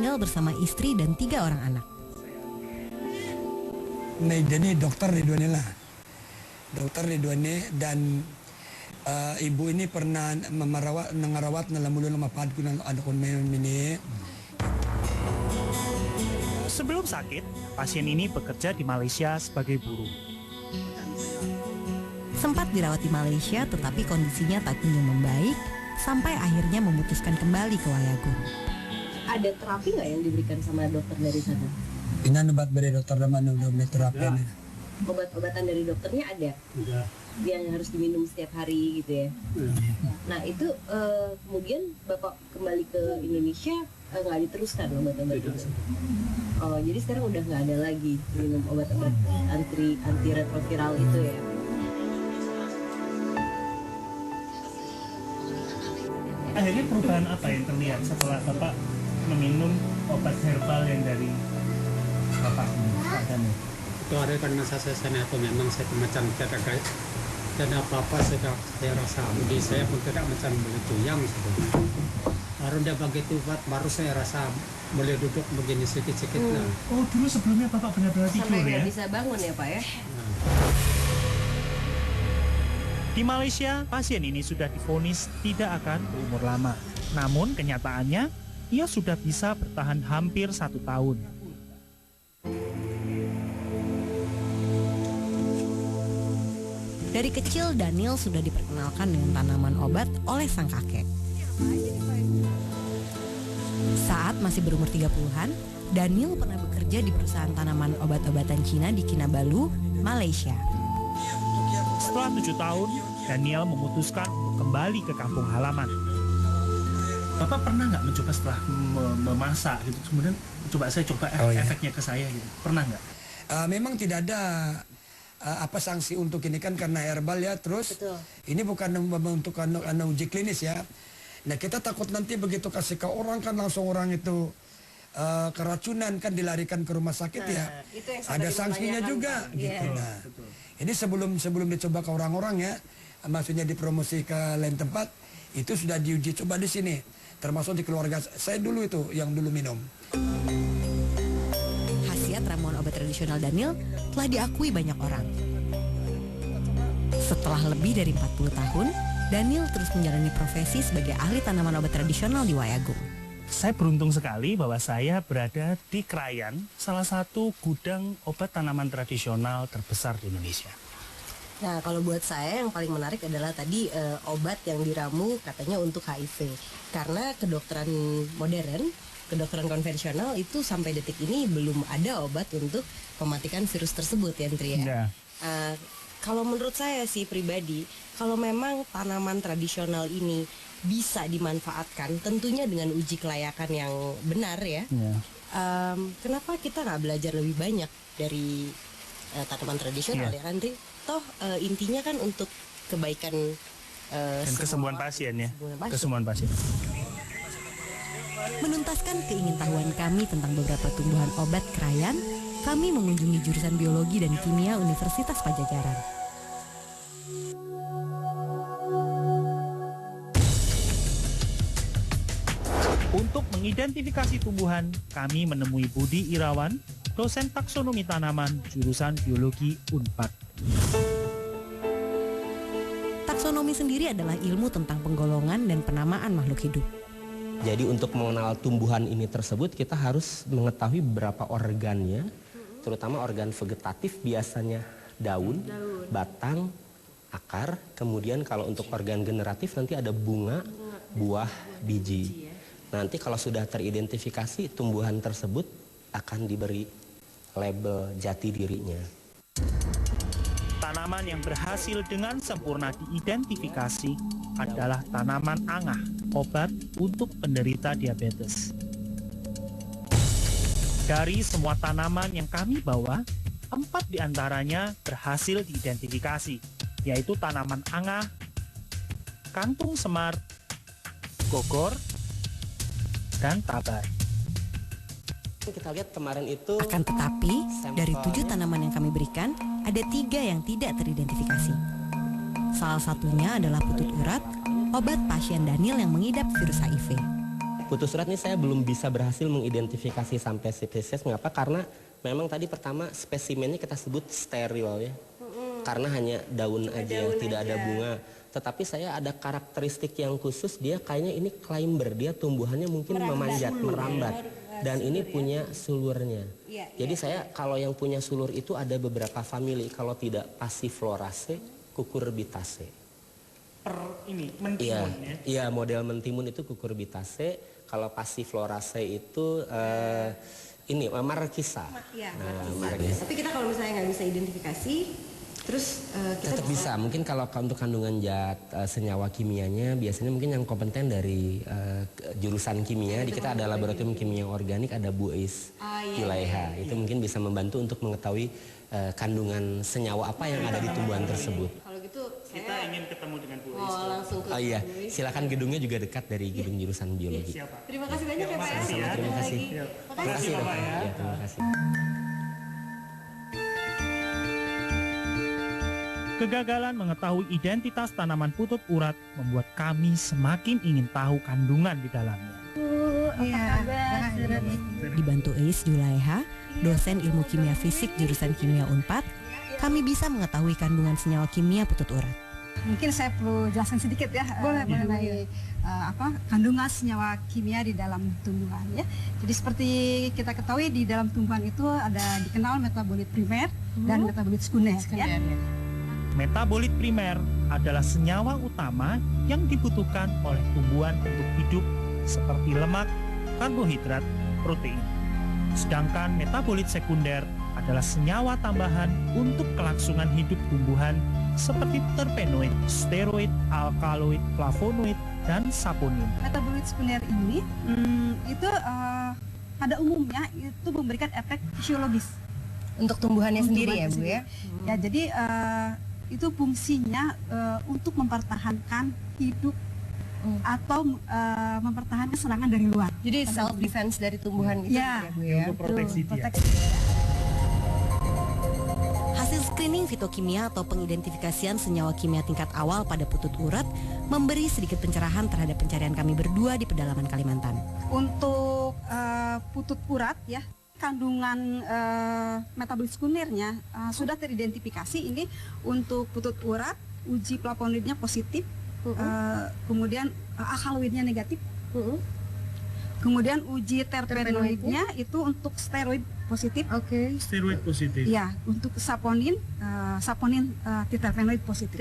tinggal bersama istri dan 3 orang anak. Jadi dokter di dunia lah. Dokter di dunia dan ibu ini pernah mengarawat na lamulun mapad ko ng anak ko ini. Sebelum sakit, pasien ini bekerja di Malaysia sebagai buruh. Sempat dirawat di Malaysia tetapi kondisinya tak kunjung membaik sampai akhirnya memutuskan kembali ke Wayagung. Ada terapi nggak yang diberikan sama dokter dari sana? Inanubat dari dokter naman ng terapi. Obat-obatan dari dokternya ada? Yang harus diminum setiap hari gitu ya? Nah itu kemudian Bapak kembali ke Indonesia nggak diteruskan obat-obat itu? Oh jadi sekarang udah nggak ada lagi minum obat-obat antiretroviral itu ya? Akhirnya perubahan apa yang terlihat setelah Bapak meminum obat herbal yang dari Bapak ini? Itu ada karena saya itu memang saya macam tidak dan apa-apa saya rasa jadi saya pun tidak macam begitu yang baru dia begitu baru saya rasa boleh duduk begini sedikit-sedikit lah. Oh dulu sebelumnya Bapak benar-benar tidur sampai ya? Sampai bisa bangun ya Pak ya? Di Malaysia, pasien ini sudah divonis tidak akan berumur lama. Namun kenyataannya, ia sudah bisa bertahan hampir 1 tahun. Dari kecil Daniel sudah diperkenalkan dengan tanaman obat oleh sang kakek. Saat masih berumur 30-an, Daniel pernah bekerja di perusahaan tanaman obat-obatan Cina di Kinabalu, Malaysia. Setelah 7 tahun, Daniel memutuskan untuk kembali ke kampung halaman. Bapak pernah nggak mencoba setelah memasak gitu, kemudian saya coba efeknya ke saya gitu, pernah nggak? Memang tidak ada apa sanksi untuk ini kan karena herbal ya, terus betul. Ini bukan untuk uji klinis ya. Nah kita takut nanti begitu kasih ke orang kan langsung orang itu keracunan kan dilarikan ke rumah sakit ya. Ada sanksinya juga gitu. Nah, ini sebelum dicoba ke orang-orang ya, maksudnya dipromosi ke lain tempat, itu sudah diuji coba di sini. Termasuk di keluarga saya dulu itu yang dulu minum. Khasiat ramuan obat tradisional Daniel telah diakui banyak orang. Setelah lebih dari 40 tahun, Daniel terus menjalani profesi sebagai ahli tanaman obat tradisional di Wayagung. Saya beruntung sekali bahwa saya berada di Krayan, salah satu gudang obat tanaman tradisional terbesar di Indonesia. Nah, kalau buat saya yang paling menarik adalah tadi obat yang diramu katanya untuk HIV. Karena kedokteran modern, kedokteran konvensional itu sampai detik ini belum ada obat untuk mematikan virus tersebut ya, Andri ya. Kalau menurut saya sih pribadi, kalau memang tanaman tradisional ini bisa dimanfaatkan, tentunya dengan uji kelayakan yang benar ya. Kenapa kita nggak belajar lebih banyak dari tanaman tradisional ya, Andri? Toh intinya kan untuk kebaikan dan kesembuhan pasien ya, kesembuhan pasien. Menuntaskan keingintahuan kami tentang beberapa tumbuhan obat Krayan, kami mengunjungi jurusan Biologi dan Kimia Universitas Padjadjaran. Untuk mengidentifikasi tumbuhan, kami menemui Budi Irawan, dosen taksonomi tanaman jurusan Biologi Unpad. Taksonomi sendiri adalah ilmu tentang penggolongan dan penamaan makhluk hidup. Jadi untuk mengenal tumbuhan ini tersebut kita harus mengetahui beberapa organnya, terutama organ vegetatif biasanya daun, batang, akar, kemudian kalau untuk organ generatif nanti ada bunga, buah, biji. Nanti kalau sudah teridentifikasi tumbuhan tersebut akan diberi label jati dirinya. Tanaman yang berhasil dengan sempurna diidentifikasi adalah tanaman angah, obat untuk penderita diabetes. Dari semua tanaman yang kami bawa, 4 diantaranya berhasil diidentifikasi, yaitu tanaman angah, kantung semar, gogor, dan tabai. Kita lihat kemarin itu. Akan tetapi, dari 7 tanaman yang kami berikan, ada 3 yang tidak teridentifikasi. Salah satunya adalah putut urat, obat pasien Daniel yang mengidap virus HIV. putus urat ini saya belum bisa berhasil mengidentifikasi sampai spesies. Mengapa? Karena memang tadi pertama spesimennya kita sebut steril ya. Karena hanya daun aja, tidak ada bunga. Tetapi saya ada karakteristik yang khusus, dia kayaknya ini climber, dia tumbuhannya mungkin memanjat, merambat. Dan ini punya sulurnya. Jadi saya kalau yang punya sulur itu ada beberapa famili, kalau tidak Passifloraceae, Cucurbitaceae. Ini mentimun ya? Iya, model mentimun itu Cucurbitaceae, kalau Passifloraceae itu ini Marquisa. Marquisa. Tapi kita kalau misalnya nggak bisa identifikasi, terus kita tetap bisa. Mungkin kalau untuk kandungan zat senyawa kimianya biasanya mungkin yang kompeten dari jurusan kimia di kita ada laboratorium kimia organik, ada Bu Ais Julaiha. Itu mungkin bisa membantu untuk mengetahui kandungan senyawa apa yang ada di tumbuhan tersebut. Kalau gitu Kita ingin ketemu dengan Bu Ais. langsung ke Iya, silakan, gedungnya juga dekat dari gedung jurusan biologi. Siapa? Terima kasih banyak ya Pak ya. Terima kasih. Terima kasih Bapak ya. Ya, terima kasih. Kegagalan mengetahui identitas tanaman putut urat membuat kami semakin ingin tahu kandungan di dalamnya. Dibantu Ais Julaiha, dosen ilmu kimia fisik jurusan kimia Unpad, kami bisa mengetahui kandungan senyawa kimia putut urat. Mungkin saya perlu jelaskan sedikit ya mengenai kandungan senyawa kimia di dalam tumbuhan ya. Jadi seperti kita ketahui di dalam tumbuhan itu ada dikenal metabolit primer dan metabolit sekunder ya. Metabolit primer adalah senyawa utama yang dibutuhkan oleh tumbuhan untuk hidup seperti lemak, karbohidrat, protein. Sedangkan metabolit sekunder adalah senyawa tambahan untuk kelangsungan hidup tumbuhan seperti terpenoid, steroid, alkaloid, flavonoid, dan saponin. Metabolit sekunder ini itu pada umumnya itu memberikan efek fisiologis Untuk tumbuhannya sendiri ya Bu ya. Ya jadi itu fungsinya untuk mempertahankan hidup atau mempertahankan serangan dari luar. Jadi self defense dari tumbuhan itu Ya. ya Bu ya. Untuk proteksi dia. Hasil screening fitokimia atau pengidentifikasian senyawa kimia tingkat awal pada putut urat memberi sedikit pencerahan terhadap pencarian kami berdua di pedalaman Kalimantan. Untuk putut urat ya, kandungan metabolit sekundernya sudah teridentifikasi. Ini untuk putut urat uji flavonoidnya positif, kemudian alkaloidnya negatif, kemudian uji terpenoidnya itu untuk steroid positif. Steroid positif. Ya, untuk saponin terpenoid positif.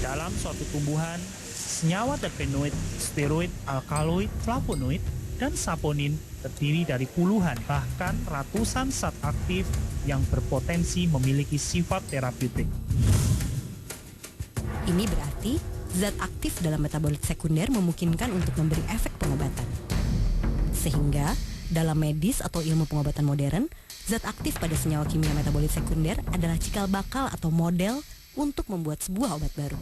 Dalam suatu tumbuhan, senyawa terpenoid, steroid, alkaloid, flavonoid, dan saponin terdiri dari puluhan bahkan ratusan zat aktif yang berpotensi memiliki sifat terapeutik. Ini berarti zat aktif dalam metabolit sekunder memungkinkan untuk memberi efek pengobatan. Sehingga dalam medis atau ilmu pengobatan modern, zat aktif pada senyawa kimia metabolit sekunder adalah cikal bakal atau model untuk membuat sebuah obat baru.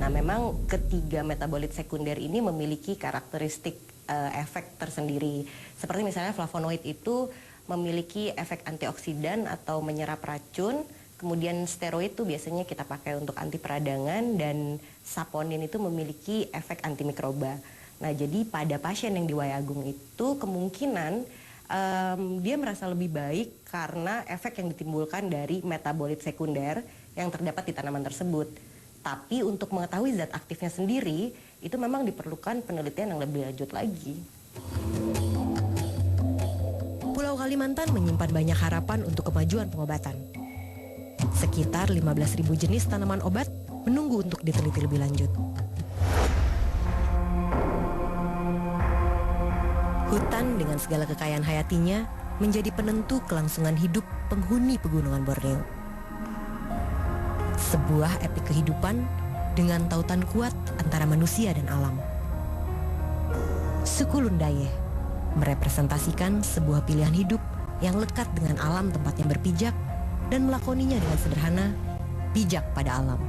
Nah, memang ketiga metabolit sekunder ini memiliki karakteristik efek tersendiri. Seperti misalnya flavonoid itu memiliki efek antioksidan atau menyerap racun. Kemudian steroid itu biasanya kita pakai untuk anti peradangan, dan saponin itu memiliki efek antimikroba. Nah, jadi pada pasien yang di Wayagung itu kemungkinan dia merasa lebih baik karena efek yang ditimbulkan dari metabolit sekunder yang terdapat di tanaman tersebut. Tapi untuk mengetahui zat aktifnya sendiri, itu memang diperlukan penelitian yang lebih lanjut lagi. Pulau Kalimantan menyimpan banyak harapan untuk kemajuan pengobatan. Sekitar 15.000 jenis tanaman obat menunggu untuk diteliti lebih lanjut. Hutan dengan segala kekayaan hayatinya menjadi penentu kelangsungan hidup penghuni pegunungan Borneo. Sebuah epik kehidupan dengan tautan kuat antara manusia dan alam. Suku Lundayeh merepresentasikan sebuah pilihan hidup yang lekat dengan alam tempatnya berpijak dan melakoninya dengan sederhana, bijak pada alam.